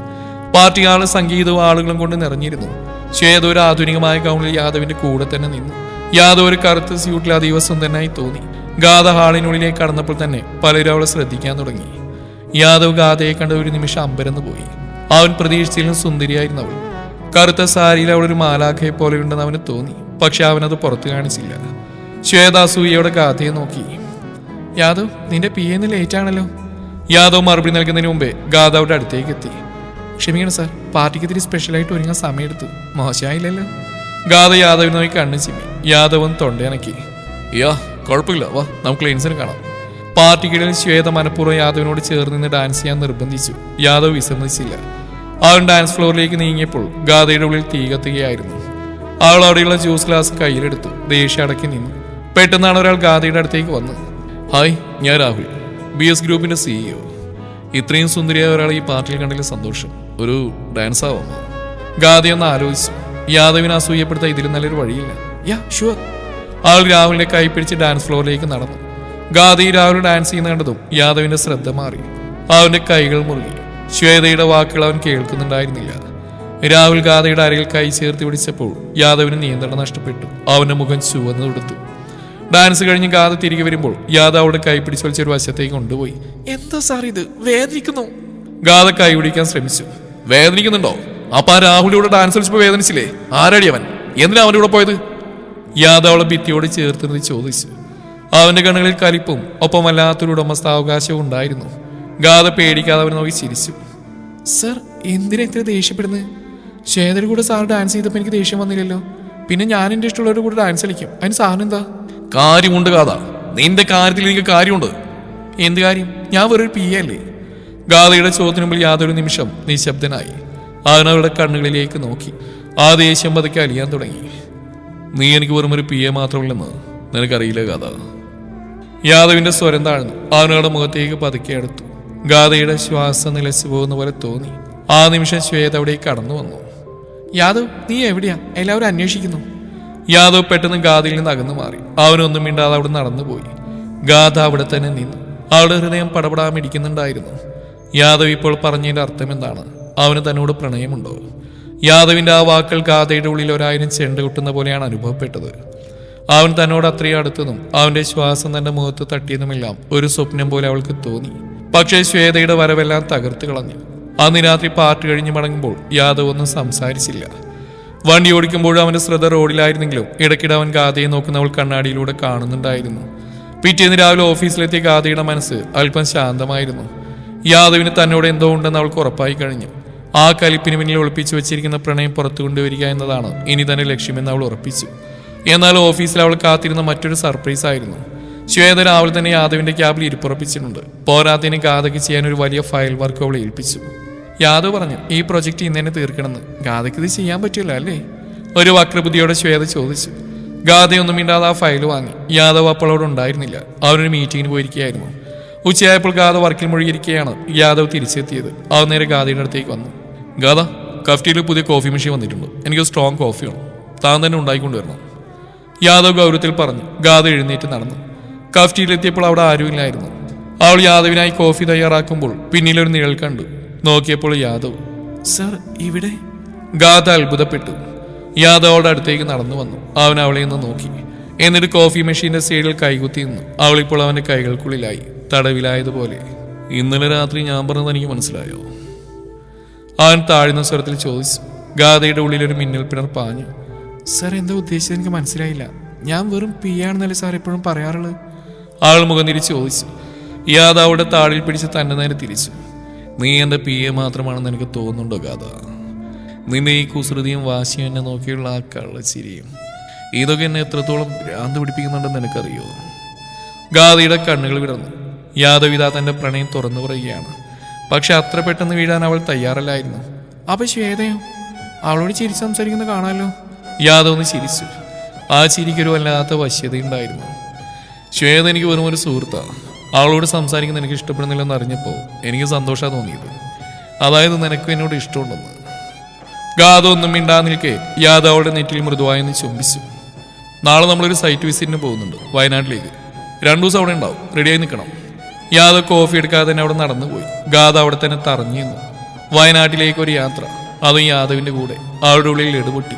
പാർട്ടി ഹാളിൽ സംഗീതവും ആളുകളും കൊണ്ട് നിറഞ്ഞിരുന്നു. ശ്വേത ഒരു ആധുനികമായ ഗൗണിൽ യാദവിന്റെ കൂടെ തന്നെ നിന്നു. യാദവ് ഒരു കറുത്ത സ്യൂട്ടിൽ അതീവ സുന്ദരനായി തോന്നി. ഗാഥ ഹാളിനുള്ളിലേക്ക് കടന്നപ്പോൾ തന്നെ പലരും അവളെ ശ്രദ്ധിക്കാൻ തുടങ്ങി. യാദവ് ഗാഥയെ കണ്ട ഒരു നിമിഷം അമ്പരന്ന് പോയി. അവൻ പ്രതീക്ഷിച്ചിലും സുന്ദരിയായിരുന്നു അവൾ. കറുത്ത സാരിയിൽ അവളൊരു മാലാഖയെ പോലെയുണ്ടെന്ന് അവന് തോന്നി. പക്ഷെ അവനത് പുറത്തു കാണിച്ചില്ല. ശ്വേത അസൂയയോടെ ഗാഥയെ നോക്കി. യാദവ്, നിന്റെ PA ലേറ്റ് ആണല്ലോ. യാദവ് മറുപടി നൽകുന്നതിന് മുമ്പേ ഗാഥ അവരുടെ അടുത്തേക്ക് എത്തി. ക്ഷമിക്കണം സാർ, പാർട്ടിക്ക് ഇത്തിരി സ്പെഷ്യലായിട്ട് ഒരുങ്ങാൻ സമയമെടുത്തു. മോശമായില്ലല്ലോ. ഗാഥ യാദവിനെ നോക്കി കണ്ണു ചിമ്മി. യാദവൻ തൊണ്ടയനക്കി. കുഴപ്പമില്ല, വാ നമുക്ക് ലെൻസിന് കാണാം. പാർട്ടിക്കിടയിൽ ശ്വേത മനഃപൂർവ്വം യാദവിനോട് ചേർന്ന് നിന്ന് ഡാൻസ് ചെയ്യാൻ നിർബന്ധിച്ചു. യാദവ് വിസമ്മതിച്ചില്ല. അവൻ ഡാൻസ് ഫ്ലോറിലേക്ക് നീങ്ങിയപ്പോൾ ഗാഥയുടെ ഉള്ളിൽ തീ കത്തുകയായിരുന്നു. അവൾ അവിടെയുള്ള ജ്യൂസ് ഗ്ലാസ് കയ്യിലെടുത്തു ദേഷ്യം അടക്കി നിന്നു. പെട്ടെന്നാണ് ഒരാൾ ഗാഥയുടെ അടുത്തേക്ക് വന്ന്. ഹായ്, ഞാൻ രാഹുൽ, BS ഗ്രൂപ്പിന്റെ CEO. ഇത്രയും സുന്ദരിയായ ഒരാളെ ഈ പാർട്ടിയിൽ കണ്ടതിൽ സന്തോഷം. ഒരു ഡാൻസ് ആവാമോ? ഗാഥയൊന്ന് ആലോചിച്ചു. യാദവിനെ അസൂയപ്പെടുത്താൻ ഇതിലും നല്ലൊരു വഴിയില്ല. Yeah sure. ആൾ രാഹുലിനെ കൈപ്പിടിച്ച് ഡാൻസ് ഫ്ലോറിലേക്ക് നടന്നു. ഗാഥി രാഹുൽ ഡാൻസ് ചെയ്യുന്ന കണ്ടതും യാദവിന്റെ ശ്രദ്ധ മാറി. അവന്റെ കൈകൾ മുറുകി. ശ്വേതയുടെ വാക്കുകൾ അവൻ കേൾക്കുന്നുണ്ടായിരുന്നില്ല. രാഹുൽ ഗാഥയുടെ അരയിൽ കൈ ചേർത്ത് പിടിച്ചപ്പോൾ യാദവിന് നിയന്ത്രണം നഷ്ടപ്പെട്ടു. അവന്റെ മുഖം ചുവന്നു കൊടുത്തു. ഡാൻസ് കഴിഞ്ഞ് ഗാഥ തിരികെ വരുമ്പോൾ യാദവ് അവിടെ കൈ പിടിച്ചു വലിച്ചൊരു വശത്തേക്ക് കൊണ്ടുപോയി. എന്താ സാർ ഇത്, വേദനിക്കുന്നു. ഗാഥ കൈ പിടിക്കാൻ ശ്രമിച്ചു. വേദനിക്കുന്നുണ്ടോ? അപ്പൊ ആ രാഹുലിലൂടെ ഡാൻസ് കളിച്ചപ്പോ വേദനിച്ചില്ലേ? ആരടി അവൻ? എന്തിനാ അവന്റെ കൂടെ പോയത്? യാദവ് അവളെ ഭിത്തിയോട് ചേർത്ത് നിർത്തി ചോദിച്ചു. അവന്റെ കണ്ണുകളിൽ കലിപ്പും ഒപ്പം വല്ലാത്തൊരു ഉടമസ്ഥാവകാശവും ഉണ്ടായിരുന്നു. ഗാഥ പേടിക്കാതെ അവനെ നോക്കി ചിരിച്ചു. സർ, എന്തിനാ ഇത്ര ദേഷ്യപ്പെടുന്നത്? ശ്വേതയുടെ കൂടെ സാർ ഡാൻസ് ചെയ്തപ്പോൾ എനിക്ക് ദേഷ്യം വന്നില്ലല്ലോ. പിന്നെ ഞാൻ എൻ്റെ ഇഷ്ടമുള്ളവരുടെ കൂടെ ഡാൻസ് കളിക്കും. അതിന് സാറിനെന്താ? കാര്യമുണ്ട് ഗാഥ, നിന്റെ കാര്യത്തിൽ എനിക്ക് കാര്യമുണ്ട്. എന്ത് കാര്യം? ഞാൻ വേറൊരു PA അല്ലേ? ഗാഥയുടെ ചോദ്യത്തിന് മുമ്പിൽ യാതൊരു നിമിഷം നിശബ്ദനായി. അവനവരുടെ കണ്ണുകളിലേക്ക് നോക്കി. ആ ദേഷ്യം പതുക്കെ അലിയാൻ തുടങ്ങി. നീ എനിക്ക് വെറും ഒരു PA മാത്രമല്ലെന്ന് നിനക്കറിയില്ല ഗാഥ. യാദവിന്റെ സ്വരം താഴ്ന്നു. അവനവരുടെ മുഖത്തേക്ക് പതുക്കെ അടുത്തു. ഗാഥയുടെ ശ്വാസം നിലച്ചു പോകുന്ന പോലെ തോന്നി. ആ നിമിഷം ശ്വേത അവിടേക്ക് കടന്നു വന്നു. യാദവ്, നീ എവിടെയാ? എല്ലാവരും അന്വേഷിക്കുന്നു. യാദവ് പെട്ടെന്ന് ഗാഥയിൽ നിന്ന് അകന്നു മാറി. അവനൊന്നും മിണ്ടാതെ അവിടെ നടന്നുപോയി. ഗാഥ അവിടെ തന്നെ നിന്നു. അവളുടെ ഹൃദയം പടപടാമിടിക്കുന്നുണ്ടായിരുന്നു. യാദവ് ഇപ്പോൾ പറഞ്ഞതിന്റെ അർത്ഥം എന്താണ്? അവന് തന്നോട് പ്രണയമുണ്ടോ? യാദവിന്റെ ആ വാക്കുകൾ ഗാഥയുടെ ഉള്ളിൽ 1000 ചെണ്ട കൊട്ടുന്ന പോലെയാണ് അനുഭവപ്പെട്ടത്. അവൻ തന്നോട് അത്രയും അടുത്തതും അവന്റെ ശ്വാസം തന്റെ മുഖത്ത് തട്ടിയതുമെല്ലാം ഒരു സ്വപ്നം പോലെ അവൾക്ക് തോന്നി. പക്ഷേ ശ്വേതയുടെ വരവെല്ലാം തകർത്ത് കളഞ്ഞു. അന്ന് രാത്രി പാർട്ടി കഴിഞ്ഞ് മടങ്ങുമ്പോൾ യാദവ് ഒന്നും സംസാരിച്ചില്ല. വണ്ടി ഓടിക്കുമ്പോഴും അവന്റെ ശ്രദ്ധ റോഡിലായിരുന്നെങ്കിലും ഇടയ്ക്കിടെ അവൻ ഗാഥയെ നോക്കുന്നവൾ കണ്ണാടിയിലൂടെ കാണുന്നുണ്ടായിരുന്നു. പിറ്റേന്ന് രാവിലെ ഓഫീസിലെത്തിയ ഗാഥയുടെ മനസ്സ് അല്പം ശാന്തമായിരുന്നു. യാദവിന് തന്നോട് എന്തോ ഉണ്ടെന്ന് അവൾക്ക് ഉറപ്പായി കഴിഞ്ഞു. ആ കലിപ്പിന് പിന്നിൽ ഒളിപ്പിച്ചു വെച്ചിരിക്കുന്ന പ്രണയം പുറത്തു കൊണ്ടുവരിക എന്നതാണ് ഇനി തന്നെ ലക്ഷ്യമെന്ന് അവൾ ഉറപ്പിച്ചു. എന്നാൽ ഓഫീസിൽ അവൾ കാത്തിരുന്ന മറ്റൊരു സർപ്രൈസ് ആയിരുന്നു. ശ്വേത രാവിലെ തന്നെ യാദവിന്റെ ക്യാബിൽ ഇരിപ്പുറപ്പിച്ചിട്ടുണ്ട്. പോരാത്തതിന് ഗാഥയ്ക്ക് ചെയ്യാൻ ഒരു വലിയ ഫയൽ വർക്ക് അവളെ ഏൽപ്പിച്ചു. യാദവ് പറഞ്ഞു, ഈ പ്രൊജക്ട് ഇന്ന് തന്നെ തീർക്കണമെന്ന്. ഗാഥയ്ക്ക് ഇത് ചെയ്യാൻ പറ്റില്ല അല്ലേ? ഒരു വക്രബുദ്ധിയോടെ ശ്വേത ചോദിച്ചു. ഗാഥയൊന്നും മിണ്ടാതെ ആ ഫയൽ വാങ്ങി. യാദവ് അപ്പോൾ അവിടെ ഉണ്ടായിരുന്നില്ല. അവരൊരു മീറ്റിങ്ങിന് പോയിരിക്കുകയായിരുന്നു. ഉച്ചയായപ്പോൾ ഗാഥ വർക്കിൽ മുഴുകിയിരിക്കുകയാണ്. യാദവ് തിരിച്ചെത്തിയത്. അവൻ നേരെ ഗാഥയുടെ അടുത്തേക്ക് വന്നു. ഗാഥ, കഫ്റ്റീരിയയിൽ പുതിയ കോഫി മെഷീൻ വന്നിട്ടുണ്ട്. എനിക്ക് സ്ട്രോങ് കോഫി വേണം. താൻ തന്നെ ഉണ്ടായിക്കൊണ്ടുവരണം. യാദവ് ഗൗരവത്തിൽ പറഞ്ഞു. ഗാഥ എഴുന്നേറ്റ് നടന്നു. കഫ്റ്റീരിയയിലെത്തിയപ്പോൾ അവിടെ ആരുമില്ലായിരുന്നു. അവൾ യാദവിനായി കോഫി തയ്യാറാക്കുമ്പോൾ പിന്നിലൊരു നിഴൽ കണ്ടു. നോക്കിയപ്പോൾ യാദവ്. സർ, ഇവിടെ? ഗാഥ അത്ഭുതപ്പെട്ടു. യാദവ് അവളുടെ അടുത്തേക്ക് നടന്നു വന്നു. അവൻ അവളെ ഒന്ന് നോക്കി. എന്നിട്ട് കോഫി മെഷീന്റെ സൈഡിൽ കൈകുത്തി നിന്നു. അവളിപ്പോൾ അവന്റെ കൈകൾക്കുള്ളിലായി, തടവിലായതുപോലെ. ഇന്നലെ രാത്രി ഞാൻ പറഞ്ഞത് എനിക്ക് മനസ്സിലായോ? അവൻ താഴ്ന്ന സ്വരത്തിൽ ചോദിച്ചു. ഗാഥയുടെ ഉള്ളിൽ ഒരു മിന്നൽ പിണർ പാഞ്ഞു. സർ, എന്താ ഉദ്ദേശിച്ചത് എനിക്ക് മനസ്സിലായില്ല. ഞാൻ വെറും PA ആണെന്നല്ലേ സാർ എപ്പോഴും പറയാറുള്ളത്? അവൾ മുഖം തിരിച്ച് ചോദിച്ചു. യാദവ് അവളുടെ താടിൽ പിടിച്ച് തന്നെ നേരെ തിരിച്ചു. നീ എൻ്റെ PA മാത്രമാണെന്ന് എനിക്ക് തോന്നുന്നുണ്ടോ ഗാഥ? നിന്റെ ഈ കുസൃതിയും വാശിയും എന്നെ നോക്കിയുള്ള ആ കള്ളച്ചിരിയും ഇതൊക്കെ എന്നെ എത്രത്തോളം ഭ്രാന്ത് പിടിപ്പിക്കുന്നുണ്ടെന്ന് എനിക്കറിയോ? ഗാഥയുടെ കണ്ണുകൾ വിടർന്നു. യാദവ് ഇതാ തന്റെ പ്രണയം തുറന്നു പറയുകയാണ്. പക്ഷെ അത്ര പെട്ടെന്ന് വീഴാൻ അവൾ തയ്യാറല്ലായിരുന്നു. അപ്പൊ ശ്വേതയോ? അവളോട് ചിരിച്ച് സംസാരിക്കുന്ന കാണാമല്ലോ. യാദവ് ഒന്ന് ചിരിച്ചു. ആ ചിരിക്കൊരു വല്ലാത്ത വശ്യതയുണ്ടായിരുന്നു. ശ്വേത എനിക്ക് വെറും ഒരു സുഹൃത്താണ്. അവളോട് സംസാരിക്കുന്ന എനിക്ക് ഇഷ്ടപ്പെടുന്നില്ലെന്ന് അറിഞ്ഞപ്പോൾ എനിക്ക് സന്തോഷമാണ് തോന്നിയത്. അതായത് നിനക്കും എന്നോട് ഇഷ്ടമുണ്ടെന്ന്. ഗാഥ ഒന്നും മിണ്ടാ നിൽക്കെ യാദവ് അവളുടെ നെറ്റിൽ മൃദുവായെന്ന് ചുംബിച്ചു. നാളെ നമ്മളൊരു സൈറ്റ് വിസിറ്റിന് പോകുന്നുണ്ട്, വയനാട്ടിലേക്ക്. 2 ദിവസം അവിടെ ഉണ്ടാവും, റെഡിയായി നിൽക്കണം. യാദവ് കോഫി എടുക്കാതെ തന്നെ അവിടെ നടന്നുപോയി. ഗാഥ അവിടെ തന്നെ തറഞ്ഞു നിന്നു. വയനാട്ടിലേക്ക് ഒരു യാത്ര, അതും യാദവിന്റെ കൂടെ. അവളുടെ ഉള്ളിൽ ഇടപൊട്ടി.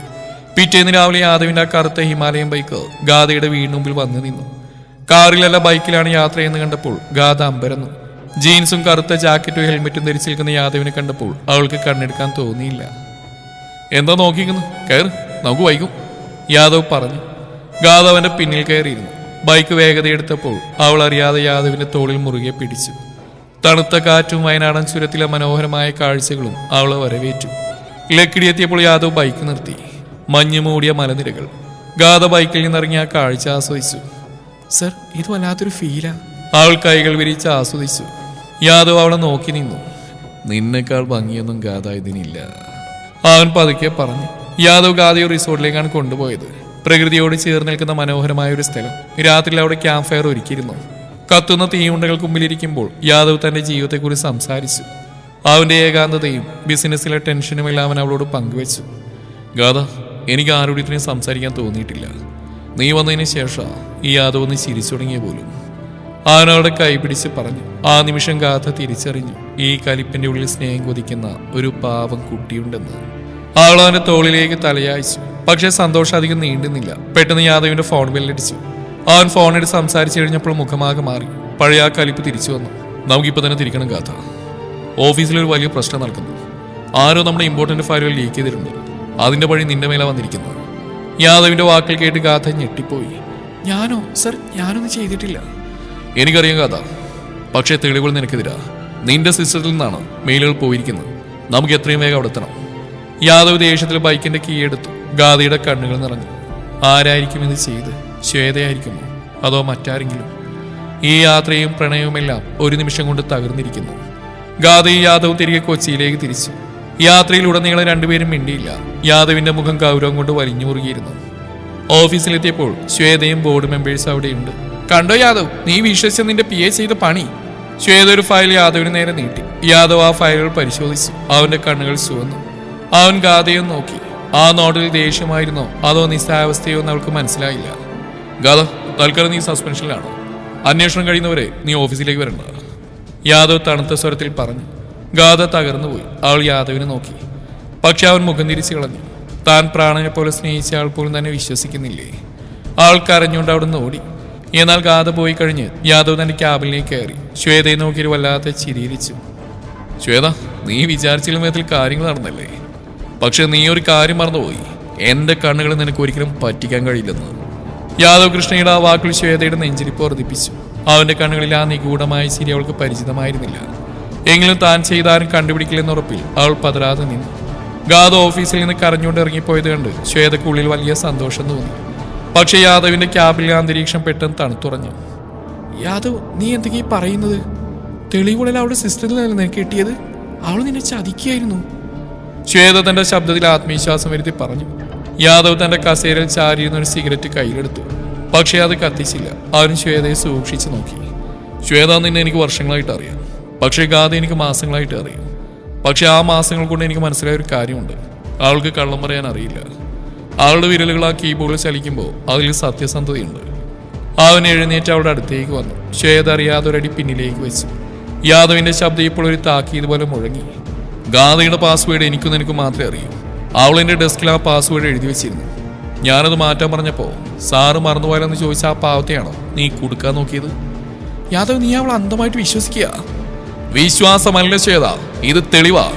പിറ്റേന്ന് രാവിലെ യാദവിന്റെ ആ കറുത്ത ഹിമാലയൻ ബൈക്ക് ഗാഥയുടെ വീടിന് മുമ്പിൽ വന്നു നിന്നു. കാറിലല്ല ബൈക്കിലാണ് യാത്രയെന്ന് കണ്ടപ്പോൾ ഗാഥ അമ്പരന്നു. ജീൻസും കറുത്ത ജാക്കറ്റും ഹെൽമെറ്റും ധരിച്ചു നിൽക്കുന്ന യാദവിനെ കണ്ടപ്പോൾ അവൾക്ക് കണ്ണെടുക്കാൻ തോന്നിയില്ല. എന്താ നോക്കിക്കുന്നു? കയറ്, നമുക്ക് വൈകും, യാദവ് പറഞ്ഞു. ഗാഥ അവന്റെ പിന്നിൽ കയറിയിരുന്നു. ബൈക്ക് വേഗതയെടുത്തപ്പോൾ അവൾ അറിയാതെ യാദവിന്റെ തോളിൽ മുറുകെ പിടിച്ചു. തണുത്ത കാറ്റും വയനാടൻ ചുരത്തിലെ മനോഹരമായ കാഴ്ചകളും അവളെ വരവേറ്റു. ലക്കിടിയെത്തിയപ്പോൾ യാദവ് ബൈക്ക് നിർത്തി. മഞ്ഞു മൂടിയ മലനിരകൾ. ഗാഥ ബൈക്കിൽ നിന്നിറങ്ങി ആ കാഴ്ച ആസ്വദിച്ചു. സർ, ഇത് വല്ലാത്തൊരു ഫീലാ. അവൾ കൈകൾ വിരിച്ച് ആസ്വദിച്ചു. യാദവ് അവളെ നോക്കി നിന്നു. നിന്നെക്കാൾ ഭംഗിയൊന്നും ഗാഥ ഇതിനില്ല, അവൻ പതുക്കെ പറഞ്ഞു. യാദവ് ഗാഥയെ റിസോർട്ടിലേക്കാണ് കൊണ്ടുപോയത്. പ്രകൃതിയോട് ചേർന്ന് നിൽക്കുന്ന മനോഹരമായ ഒരു സ്ഥലം. രാത്രിയിൽ അവിടെ ക്യാമ്പ് ഫയർ ഒരുക്കിയിരുന്നു. കത്തുന്ന തീയുണ്ടകൾക്ക് മുമ്പിലിരിക്കുമ്പോൾ യാദവ് തന്റെ ജീവിതത്തെക്കുറിച്ച് സംസാരിച്ചു. അവന്റെ ഏകാന്തതയും ബിസിനസ്സിലെ ടെൻഷനും എല്ലാം അവൻ അവളോട് പങ്കുവെച്ചു. ഗാഥ, എനിക്ക് ആരോടും ഇത്രയും സംസാരിക്കാൻ തോന്നിയിട്ടില്ല. നീ വന്നതിന് ശേഷം ഈ യാദവ് ഒന്ന് ചിരിച്ചു തുടങ്ങിയ പോലും, അവൻ അവളുടെ കൈ പിടിച്ച് പറഞ്ഞു. ആ നിമിഷം ഗാഥ തിരിച്ചറിഞ്ഞു, ഈ കലിപ്പിന്റെ ഉള്ളിൽ സ്നേഹം കൊതിക്കുന്ന ഒരു പാവം കുട്ടിയുണ്ടെന്ന്. അവൾ അവന്റെ തോളിലേക്ക് തലയായിച്ചു. പക്ഷെ സന്തോഷം അധികം നീണ്ടുന്നില്ല. പെട്ടെന്ന് യാദവിന്റെ ഫോൺ ബെല്ലടിച്ചു. അവൻ ഫോണെടുത്ത് സംസാരിച്ചു കഴിഞ്ഞപ്പോൾ മുഖമാകെ മാറി. പഴയ ആ കലിപ്പ് തിരിച്ചു വന്നു. നമുക്കിപ്പോൾ തന്നെ തിരിക്കണം ഗാഥ. ഓഫീസിലൊരു വലിയ പ്രശ്നം നടക്കുന്നു. ആരോ നമ്മുടെ ഇമ്പോർട്ടന്റ് ഫയലുകൾ ലീക്ക് ചെയ്തിട്ടുണ്ട്. അതിന്റെ വഴി നിന്റെ മേലെ വന്നിരിക്കുന്നത്. യാദവിന്റെ വാക്കിൽ കേട്ട് ഗാഥ ഞെട്ടിപ്പോയി. ഞാനോ? സർ, ഞാനൊന്നും ചെയ്തിട്ടില്ല. എനിക്കറിയാം ഗാഥ, പക്ഷേ തെളിവുകൾ നിനക്കെതിരാ. നിന്റെ സിസ്റ്റത്തിൽ നിന്നാണ് മെയിലുകൾ പോയിരിക്കുന്നത്. നമുക്ക് എത്രയും വേഗം അവിടെ എത്തണം. യാദവ് ദേഷ്യത്തിൽ ബൈക്കിന്റെ കീ എടുത്തു. ഗാഥയുടെ കണ്ണുകൾ നിറഞ്ഞു. ആരായിരിക്കും ഇത് ചെയ്ത്? ശ്വേതയായിരിക്കുമോ, അതോ മറ്റാരെങ്കിലും? ഈ യാത്രയും പ്രണയവുമെല്ലാം ഒരു നിമിഷം കൊണ്ട് തകർന്നിരിക്കുന്നു. ഗാഥയും യാദവും തിരികെ കൊച്ചിയിലേക്ക് തിരിച്ചു. യാത്രയിലുടനീളം രണ്ടുപേരും മിണ്ടിയില്ല. യാദവിന്റെ മുഖം ഗൗരവം കൊണ്ട് വലിഞ്ഞു മുറുകിയിരുന്നു. ഓഫീസിലെത്തിയപ്പോൾ ശ്വേതയും ബോർഡ് മെമ്പേഴ്സ് അവിടെയുണ്ട്. കണ്ടോ യാദവ്, നീ വിശ്വസിച്ച നിന്റെ PA ചെയ്ത പണി? ശ്വേത ഒരു ഫയൽ യാദവിന് നേരെ നീട്ടി. യാദവ് ആ ഫയലുകൾ പരിശോധിച്ചു. അവന്റെ കണ്ണുകൾ ചുവന്നു. അവൻ ഗാഥയെ നോക്കി. ആ നോട്ടിൽ ദേഷ്യമായിരുന്നോ അതോ നിസ്സായാവസ്ഥയോ എന്ന് അവൾക്ക് മനസ്സിലായില്ല. ഗാഥ, തൽക്കാലം നീ സസ്പെൻഷനിലാണ്. അന്വേഷണം കഴിയുന്നവരെ നീ ഓഫീസിലേക്ക് വരണ്ട, യാദവ് തണുത്ത സ്വരത്തിൽ പറഞ്ഞു. ഗാഥ തകർന്നുപോയി. അവൾ യാദവിനെ നോക്കി. പക്ഷെ അവൻ മുഖം തിരിച്ചു കളഞ്ഞു. താൻ പ്രാണനെ പോലെ സ്നേഹിച്ച ആൾ പോലും തന്നെ വിശ്വസിക്കുന്നില്ലേ? അവൾ കരഞ്ഞുകൊണ്ട് അവിടെ നിന്ന് ഓടി. എന്നാൽ ഗാഥ പോയി കഴിഞ്ഞ് യാദവ് തന്റെ ക്യാബിനിലേക്ക് കയറി. ശ്വേതയെ നോക്കിയൊരു വല്ലാത്ത ചിരിയിരിച്ചു. ശ്വേത, നീ വിചാരിച്ചില്ല വിധത്തിൽ കാര്യങ്ങൾ നടന്നല്ലേ? പക്ഷെ നീ ഒരു കാര്യം മറന്നുപോയി. എന്റെ കണ്ണുകൾ നിനക്ക് ഒരിക്കലും പറ്റിക്കാൻ കഴിയില്ലെന്ന്. യാദവ് കൃഷ്ണയുടെ ആ വാക്കുകൾ ശ്വേതയുടെ നെഞ്ചിരിപ്പ് വർദ്ധിപ്പിച്ചു. അവന്റെ കണ്ണുകളിൽ ആ നിഗൂഢമായ ചിരി അവൾക്ക് പരിചിതമായിരുന്നില്ല. എങ്കിലും താൻ ചെയ്താലും കണ്ടുപിടിക്കില്ലെന്ന ഉറപ്പിൽ അവൾ പതരാതെ നിന്നു. ഗാഥ ഓഫീസിൽ നിന്ന് കരഞ്ഞുകൊണ്ട് ഇറങ്ങിപ്പോയത് കണ്ട് ശ്വേതക്കുള്ളിൽ വലിയ സന്തോഷം തോന്നി. പക്ഷെ യാദവിന്റെ ക്യാബിലെ അന്തരീക്ഷം പെട്ടെന്ന് തണുത്തുറഞ്ഞു. യാദവ്, നീ എന്തൊക്കെയാ പറയുന്നത്? തെളിവുകളിൽ അവളുടെ സിസ്റ്ററിൽ നിനക്ക് കിട്ടിയത്? അവൾ നിന്നെ ചതിക്കുകയായിരുന്നു. ശ്വേത തന്റെ ശബ്ദത്തിൽ ആത്മവിശ്വാസം വരുത്തി പറഞ്ഞു. യാദവ് തന്റെ കസേരയിൽ ചാരിയിരുന്ന ഒരു സിഗരറ്റ് കയ്യിലെടുത്തു. പക്ഷേ അത് കത്തിച്ചില്ല. അവൻ ശ്വേതയെ സൂക്ഷിച്ചു നോക്കി. ശ്വേത, നിന്നെ എനിക്ക് വർഷങ്ങളായിട്ട് അറിയാം. പക്ഷേ ഗാഥ എനിക്ക് മാസങ്ങളായിട്ട് അറിയാം. പക്ഷെ ആ മാസങ്ങൾ കൊണ്ട് എനിക്ക് മനസ്സിലായ ഒരു കാര്യമുണ്ട്. അവൾക്ക് കള്ളം പറയാൻ അറിയില്ല. അവളുടെ വിരലുകൾ ആ കീബോർഡിൽ ചലിക്കുമ്പോൾ അതിൽ സത്യസന്ധതയുണ്ട്. അവൻ എഴുന്നേറ്റ് അവളുടെ അടുത്തേക്ക് വന്നു. ശ്വേത അറിയാതെ ഒരടി പിന്നിലേക്ക് വെച്ചു. യാദവിന്റെ ശബ്ദം ഇപ്പോൾ ഒരു താക്കീത് പോലെ മുഴങ്ങി. ഗാഥയുടെ പാസ്വേഡ് എനിക്കും നിനക്കും മാത്രമേ അറിയൂ. അവൾ എൻ്റെ ഡെസ്കിൽ ആ പാസ്വേഡ് എഴുതി വെച്ചിരുന്നു. ഞാനത് മാറ്റാൻ പറഞ്ഞപ്പോൾ സാറ് മറന്നുപോയാലെന്ന് ചോദിച്ച ആ പാവത്തെയാണോ നീ കൊടുക്കാൻ നോക്കിയത്? യാദവ്, നീ അവൾ അന്ധമായിട്ട് വിശ്വസിക്കുക. വിശ്വാസമല്ല ശ്വേത, ഇത് തെളിവാ.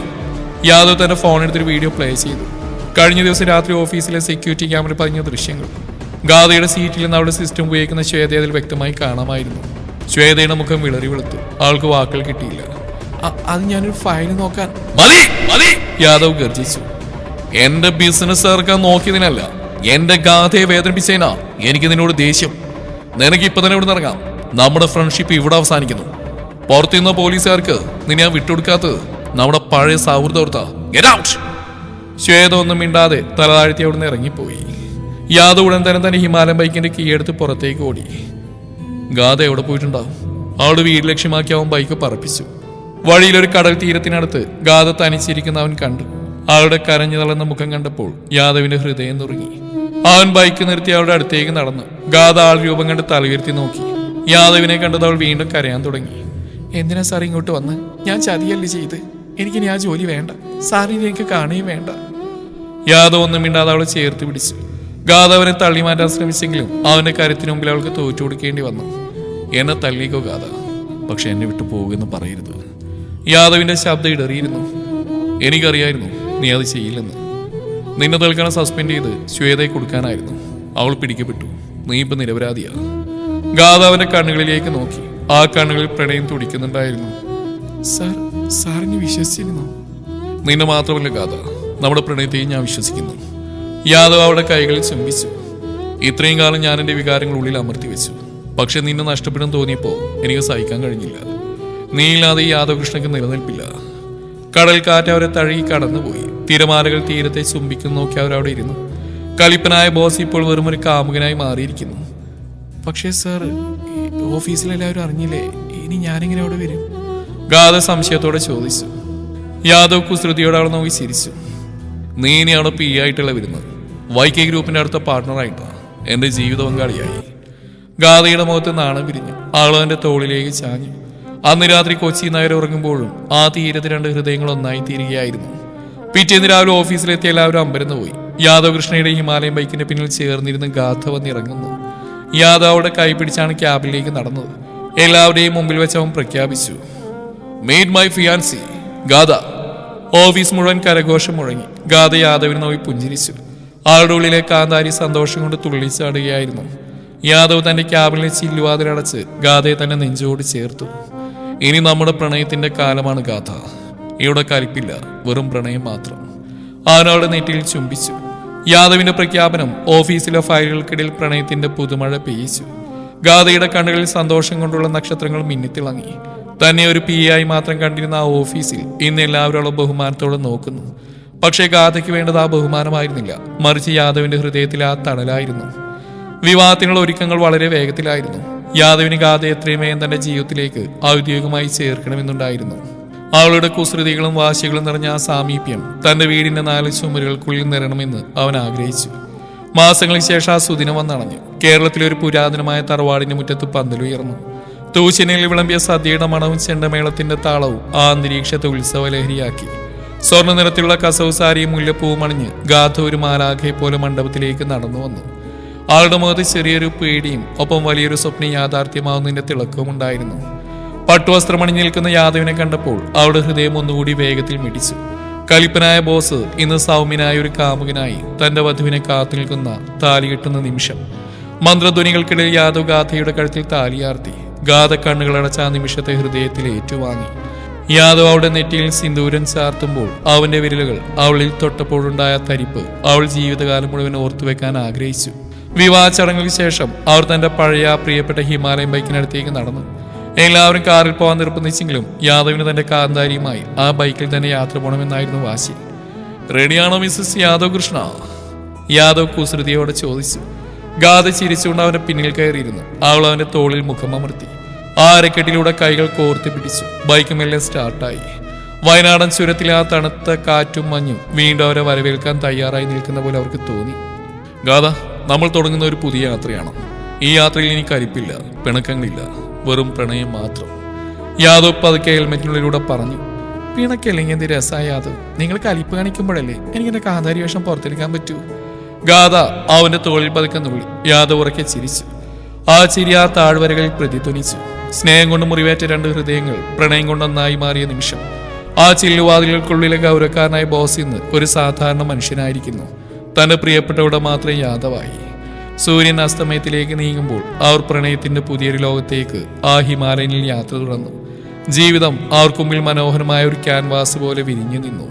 യാദവ് തന്റെ ഫോൺ എടുത്തൊരു വീഡിയോ പ്ലേ ചെയ്തു. കഴിഞ്ഞ ദിവസം രാത്രി ഓഫീസിലെ സെക്യൂരിറ്റി ക്യാമറ പതിഞ്ഞ ദൃശ്യങ്ങൾ. ഗാഥയുടെ സീറ്റിൽ നിന്ന് അവിടെ സിസ്റ്റം ഉപയോഗിക്കുന്ന ശ്വേത അതിൽ വ്യക്തമായി കാണാമായിരുന്നു. ശ്വേതയുടെ മുഖം വിളറി വെളുത്തു. ആൾക്ക് വാക്കുകൾ കിട്ടിയില്ല. അത് ഞാനൊരു ഫയൽ നോക്കാൻ. മതി മതി, യാദവ് ഗർജിച്ചു. എന്റെ ബിസിനസ് ഇറക്കാൻ നോക്കിയതിനല്ല, എന്റെ ഗാഥയെ വേദനിപ്പിച്ചതിനാ എനിക്ക് നിന്നോട് ദേഷ്യം. നിനക്ക് ഇപ്പൊ തന്നെ ഇവിടെ ഇറങ്ങാം. നമ്മുടെ ഫ്രണ്ട്ഷിപ്പ് ഇവിടെ അവസാനിക്കുന്നു. പുറത്തുനിന്ന പോലീസുകാർക്ക് നിന്നെ ഞാൻ വിട്ടുകൊടുക്കാത്തത് നമ്മുടെ പഴയ സൗഹൃദം ഓർത്താ. Get out. ശ്വേത ഒന്നും മിണ്ടാതെ തലതാഴ്ത്തി അവിടുന്ന് ഇറങ്ങിപ്പോയി. യാദവ് ഉടൻ തന്നെ ഹിമാലയൻ ബൈക്കിന്റെ കീയെടുത്ത് പുറത്തേക്ക് ഓടി. ഗാഥ എവിടെ പോയിട്ടുണ്ടാവും? അവളുടെ വീട് ലക്ഷ്യമാക്കി അവൻ ബൈക്ക് പറപ്പിച്ചു. വഴിയിലൊരു കടൽ തീരത്തിനടുത്ത് ഗാഥ തനിച്ചിരിക്കുന്ന അവൻ കണ്ടു. അവളുടെ കരഞ്ഞു തളർന്ന മുഖം കണ്ടപ്പോൾ യാദവിന്റെ ഹൃദയം നുറുങ്ങി. അവൻ ബൈക്ക് നിർത്തി അവളുടെ അടുത്തേക്ക് നടന്നു. ഗാഥ ആൾ രൂപം കണ്ട് തലയുയർത്തി നോക്കി. യാദവിനെ കണ്ടത് അവൾ വീണ്ടും കരയാൻ തുടങ്ങി. എന്തിനാ സാർ ഇങ്ങോട്ട് വന്ന്? ഞാൻ ചതിയല്ലേ ചെയ്ത്. എനിക്കിനി ആ ജോലി വേണ്ട. സാറിന് എനിക്ക് കാണുകയും വേണ്ട. യാദവ് ഒന്നും മിണ്ടാതെ അവളെ ചേർത്ത് പിടിച്ചു. ഗാഥ അവനെ തള്ളി മാറ്റാൻ ശ്രമിച്ചെങ്കിലും അവന്റെ കരുത്തിന് മുമ്പിൽ അവൾക്ക് തോറ്റു കൊടുക്കേണ്ടി വന്നു. എന്നെ തള്ളിക്കോ ഗാഥ, പക്ഷെ എന്നെ വിട്ടു പോകുമെന്ന് പറയരുത്. യാദവിന്റെ ശബ്ദം ഇടറിയിരുന്നു. എനിക്കറിയായിരുന്നു നീ അത് ചെയ്യില്ലെന്ന്. നിന്നെ തൽക്കാലം സസ്പെൻഡ് ചെയ്ത് ശ്വേതയെ കൊടുക്കാനായിരുന്നു. അവൾ പിടിക്കപ്പെട്ടു. നീ ഇപ്പൊ നിരപരാധിയാ. ഗാഥ അവന്റെ കണ്ണുകളിലേക്ക് നോക്കി. ആ കണ്ണുകളിൽ പ്രണയം തുടിക്കുന്നുണ്ടായിരുന്നു. സാറിനെ വിശ്വസിച്ചിരുന്നു? നിന്നെ മാത്രമല്ല ഗാഥ, നമ്മുടെ പ്രണയത്തെയും ഞാൻ വിശ്വസിക്കുന്നു. യാദവ് അവളുടെ കൈകളിൽ ചുംബിച്ചു. ഇത്രയും കാലം ഞാൻ എന്റെ വികാരങ്ങൾ ഉള്ളിൽ അമർത്തി വെച്ചു. പക്ഷെ നിന്നെ നഷ്ടപ്പെടും തോന്നിയപ്പോ എനിക്ക് സഹിക്കാൻ കഴിഞ്ഞില്ല. നീ ഇല്ലാതെ ഈ യാദവ് കൃഷ്ണക്ക് നിലനിൽപ്പില്ല. കടൽ കാറ്റ് അവരെ തഴുകി കടന്നുപോയി. തിരമാലകൾ തീരത്തെ ചുംബിക്കുന്നു നോക്കി അവരവിടെ ഇരുന്നു. കലിപ്പനായ ബോസ് ഇപ്പോൾ വെറും ഒരു കാമുകനായി മാറിയിരിക്കുന്നു. പക്ഷേ സാർ, ഓഫീസിലെല്ലാവരും അറിഞ്ഞില്ലേ? ഇനി ഞാനിങ്ങനെ അവിടെ വരും? ഗാഥ സംശയത്തോടെ ചോദിച്ചു. യാദവ് കുസൃതിയോടെ അവളെ നോക്കി ചിരിച്ചു. നീ ഇനി അവിടെ പി ആയിട്ടുള്ള വരുന്നത്. YK ഗ്രൂപ്പിന്റെ അടുത്ത പാർട്ണറായിട്ടാണ്, എന്റെ ജീവിത പങ്കാളിയായി. ഗാഥയുടെ മുഖത്ത് നാണം പിരിഞ്ഞു. ആളവന്റെ തോളിലേക്ക് ചാഞ്ഞു. അന്ന് രാത്രി കൊച്ചി നഗരം ഉറങ്ങുമ്പോഴും ആ തീരത്ത് രണ്ട് ഹൃദയങ്ങൾ ഒന്നായി തീരുകയായിരുന്നു. പിറ്റേന്ന് രാവിലെ ഓഫീസിലെത്തി എല്ലാവരും അമ്പരന്ന് പോയി. യാദവ് കൃഷ്ണയുടെ ഹിമാലയൻ ബൈക്കിന്റെ പിന്നിൽ ചേർന്നിരുന്ന് ഗാഥ വന്നിറങ്ങുന്നു. യാദവ് അവളുടെ കൈ പിടിച്ചാണ് ക്യാബിലേക്ക് നടന്നത്. എല്ലാവരുടെയും മുമ്പിൽ വെച്ച് അവൻ പ്രഖ്യാപിച്ചു, meet my fiancee Gatha. Office മുഴുവൻ കരഘോഷം മുഴങ്ങി. ഗാഥ യാദവിനെ നോക്കി പുഞ്ചിരിച്ചു. ആളുടെ ഉള്ളിലെ കാന്താരി സന്തോഷം കൊണ്ട് തുള്ളിച്ചാടുകയായിരുന്നു. യാദവ് തന്റെ ക്യാബിനിലെ ചില്ലുവാതിലടച്ച് ഗാഥയെ തന്നെ നെഞ്ചോട് ചേർത്തു. ഇനി നമ്മുടെ പ്രണയത്തിന്റെ കാലമാണ് ഗാഥ. ഇവിടെ കലിപ്പില്ല, വെറും പ്രണയം മാത്രം. അവനവളുടെ നെറ്റിയിൽ ചുംബിച്ചു. യാദവിന്റെ പ്രഖ്യാപനം ഓഫീസിലെ ഫയലുകൾക്കിടയിൽ പ്രണയത്തിന്റെ പുതുമഴ പെയ്യിച്ചു. ഗാഥയുടെ കണ്ണുകളിൽ സന്തോഷം കൊണ്ടുള്ള നക്ഷത്രങ്ങൾ മിന്നിത്തിളങ്ങി. തന്നെ ഒരു PA ആയി മാത്രം കണ്ടിരുന്ന ആ ഓഫീസിൽ ഇന്ന് എല്ലാവരും അവളെ ബഹുമാനത്തോടെ നോക്കുന്നു. പക്ഷേ ഗാഥയ്ക്ക് വേണ്ടത് ആ ബഹുമാനമായിരുന്നില്ല, മറിച്ച് യാദവിന്റെ ഹൃദയത്തിൽ ആ തണലായിരുന്നു. വിവാഹത്തിനുള്ള ഒരുക്കങ്ങൾ വളരെ വേഗത്തിലായിരുന്നു. യാദവിന് ഗാഥ എത്രയും വേഗം തന്റെ ജീവിതത്തിലേക്ക് ഔദ്യോഗികമായി ചേർക്കണമെന്നുണ്ടായിരുന്നു. അവളുടെ കുസൃതികളും വാശികളും നിറഞ്ഞ ആ സാമീപ്യം തന്റെ വീടിന്റെ 4 ചുമരുകൾക്കുള്ളിൽ നിറയണമെന്ന് അവൻ ആഗ്രഹിച്ചു. മാസങ്ങൾക്ക് ശേഷം ആ സുദിനം വന്നണഞ്ഞു. കേരളത്തിലെ ഒരു പുരാതനമായ തറവാടിന്റെ മുറ്റത്ത് പന്തലുയർന്നു. തൂശനിൽ വിളമ്പിയ സദ്യയുടെ മണവും ചെണ്ടമേളത്തിന്റെ താളവും ആ അന്തരീക്ഷത്തെ ഉത്സവലഹരിയാക്കി. സ്വർണ്ണ നിറത്തിലുള്ള കസവ് സാരിയും മുല്ലപ്പൂവും അണിഞ്ഞ് ഗാഥ ഒരു മാലാഖയെ പോലെ മണ്ഡപത്തിലേക്ക് നടന്നു വന്നു. ആളുടെ മുഖത്ത് ചെറിയൊരു പേടിയും ഒപ്പം വലിയൊരു സ്വപ്നം യാഥാർത്ഥ്യമാവുന്നതിന്റെ തിളക്കവും ഉണ്ടായിരുന്നു. പട്ടുവസ്ത്രമണിഞ്ഞു നിൽക്കുന്ന യാദവിനെ കണ്ടപ്പോൾ അവളുടെ ഹൃദയം ഒന്നുകൂടി വേഗത്തിൽ മിടിച്ചു. കലിപ്പനായ ബോസ് ഇന്ന് സൗമ്യനായ ഒരു കാമുകനായി തന്റെ വധുവിനെ കാത്തു നിൽക്കുന്ന താലി കെട്ടുന്ന നിമിഷം. മന്ത്രധ്വനികൾക്കിടയിൽ യാദവ് ഗാഥയുടെ കഴുത്തിൽ താലിയാർത്തി. ഗാഥ കണ്ണുകളടച്ച ആ നിമിഷത്തെ ഹൃദയത്തിൽ ഏറ്റുവാങ്ങി. യാദവ് അവളുടെ നെറ്റിയിൽ സിന്ദൂരൻ ചാർത്തുമ്പോൾ അവന്റെ വിരലുകൾ അവളിൽ തൊട്ടപ്പോഴുണ്ടായ തരിപ്പ് അവൾ ജീവിതകാലം മുഴുവൻ ഓർത്തുവെക്കാൻ ആഗ്രഹിച്ചു. വിവാഹ ചടങ്ങുകൾക്ക് ശേഷം അവർ തന്റെ പഴയ പ്രിയപ്പെട്ട ഹിമാലയൻ ബൈക്കിനടുത്തേക്ക് നടന്നു. എല്ലാവരും കാറിൽ പോകാൻ നിർബന്ധിച്ചെങ്കിലും യാദവിന് തന്റെ കാന്താരിയുമായി ആ ബൈക്കിൽ തന്നെ യാത്ര പോകണമെന്നായിരുന്നു വാശി. റെഡിയാണോ മിസ്സസ് യാദവ് കൃഷ്ണ? യാദവ് കുസൃതിയോടെ ചോദിച്ചു. ഗാഥ ചിരിച്ചുകൊണ്ട് അവന്റെ പിന്നിൽ കയറിയിരുന്നു. അവൾ അവന്റെ തോളിൽ മുഖം അമർത്തി. ആ അരക്കെട്ടിലൂടെ കൈകൾ കോർത്ത് പിടിച്ചു. ബൈക്ക് മെല്ലെ സ്റ്റാർട്ടായി. വയനാടൻ ചുരത്തിലെ ആ തണുത്ത കാറ്റും മഞ്ഞും വീണ്ടും അവരെ വരവേൽക്കാൻ തയ്യാറായി നിൽക്കുന്ന പോലെ അവർക്ക് തോന്നി. ഗാഥ, നമ്മൾ തുടങ്ങുന്ന ഒരു പുതിയ യാത്രയാണ്. ഈ യാത്രയിൽ ഇനി കലിപ്പില്ല, പിണക്കങ്ങളില്ല, വെറും പ്രണയം മാത്രം. യാദവ് പതുക്കെ ഹെൽമെറ്റിനുള്ളിലൂടെ പറഞ്ഞു. പിണക്കല്ലെങ്കിൽ എന്ത് രസായ യാദവ്. നിങ്ങൾ കലിപ്പ് കാണിക്കുമ്പോഴല്ലേ എനിക്കെന്റെ കാന്താരി വേഷം പുറത്തെടുക്കാൻ പറ്റൂ. ഗാഥ അവന്റെ തോളിൽ പതുക്കെ നുള്ളി. യാദവ് ഉറക്കെ ചിരിച്ചു. ആ ചിരി ആ താഴ്വരകളിൽ പ്രതിധ്വനിച്ചു. സ്നേഹം കൊണ്ട് മുറിവേറ്റ 2 ഹൃദയങ്ങൾ പ്രണയം കൊണ്ടൊന്നായി മാറിയ നിമിഷം. ആ ചില്ലുവാതിലുകൾക്കുള്ളിലെ ഗൗരവക്കാരനായ ബോസ് ഇന്ന് ഒരു സാധാരണ മനുഷ്യനായിരിക്കുന്നു. തന്റെ പ്രിയപ്പെട്ടവിടെ മാത്രം യാദവായി. സൂര്യൻ അസ്തമയത്തിലേക്ക് നീങ്ങുമ്പോൾ അവർ പ്രണയത്തിന്റെ പുതിയൊരു ലോകത്തേക്ക് ആ ഹിമാലയനിൽ യാത്ര തുടർന്നു. ജീവിതം അവർക്ക് മുമ്പിൽ മനോഹരമായ ഒരു ക്യാൻവാസ് പോലെ വിരിഞ്ഞു നിന്നു.